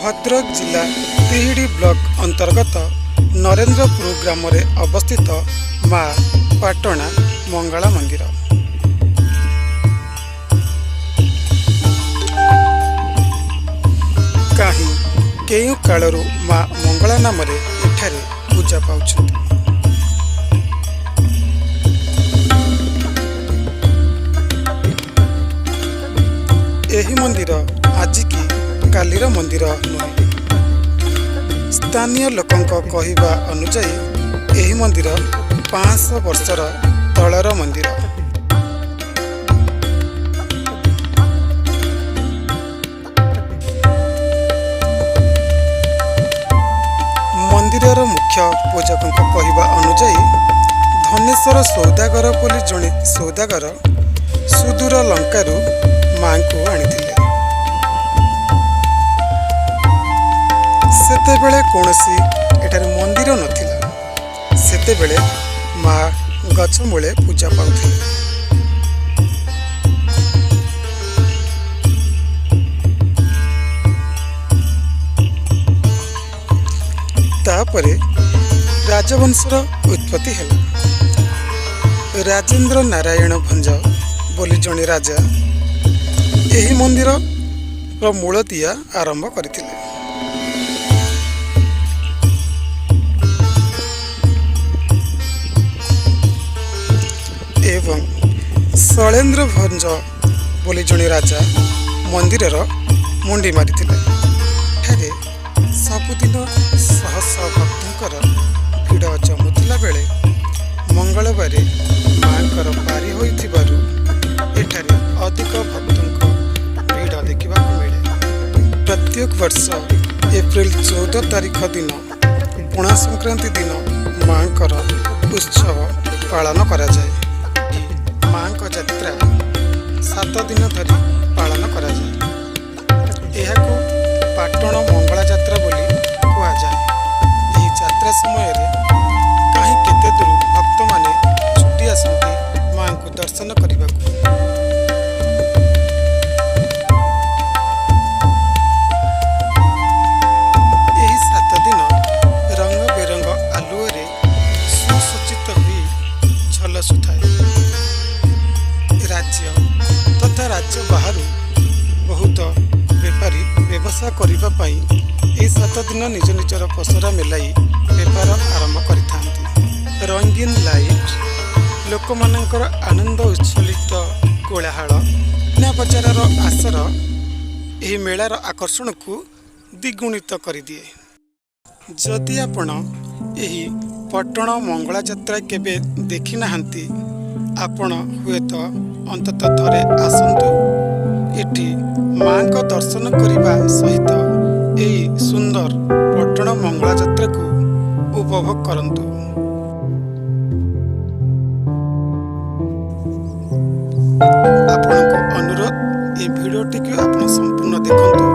भद्रक जिला तिहिडी ब्लॉक अंतर्गत नरेंद्रपुर ग्राम अवस्थित माँ पाटणा मंगला मंदिर। कहीं केयु कालरू माँ मंगला नाम एठारे पूजा पाउछन्ति। एही मंदिर आज की कालीर मंदिर नुहे। स्थानीय लोकंक कहिबा अनुसार एही मंदिर 500 वर्षर तलर मंदिर। मंदिरर मुख्य पूजकंक कहिबा अनुसार धनेश्वर सौदागर बोली जणे सौदागर सुदूर लंकारु माँ को आनिथिले। सेतेबेले कौनसी एठारे मंदिर नथिला। सेतेबेले माँ गछ मूले पूजा पाउथिले। तापरे राजवंशर उत्पत्ति हेला। राजेंद्र नारायण भंज बोली जणे राजा एही मंदिर रो मूलतिया आरंभ करथिले। एवं शैलेंद्र भंज बोली जणे राजा मंदिरर मुंडी मारिथिले। एठारे सबुदिन शह शह भक्तंकर भिड़ जमुथिला बेले मंगलवार मांकर पारी होइथिबारु एठारे अधिक भक्तंक भिड़ देखा मिले। प्रत्येक वर्ष एप्रिल 14 तारीख दिन पणा संक्रांति दिन मांकर उत्सव पालन करा जाए। माँ को यात्रा 7 दिन धरी पालन करा जाए। एहाको पाटण मंगला यात्रा बोली कुआ जाए। एही यात्रा समय रे कहीं केते दूर भक्त माने छुट्टी आसंती माँ को दर्शन करने। एही 7 दिन रंग बेरंग आलुओरे सुसज्जित हुई झलसुଥାଏ। राज्य तथा राज्य बाहर बहुत बेपारी व्यवसाय करने ये 7 दिन निज निजर पसरा मेलाई बेपार आरंभ करिथांती। रंगीन लाइट लोक मानकर आनंद उत्सलित कोलाहल ना बजारर आसर यह मेलार आकर्षण को द्विगुणित कर दिए। जदि आपण यही पटण मंगला यात्रा केबे देखि नाहंती आपण हुए तो अंततः थरे आसंतु। एठी माँ को दर्शन करने सहित यही सुंदर पटण मंगला यात्रा को उपभोग करंतु। आपनको अनुरोध ये वीडियोटी को आप संपूर्ण देखंतु।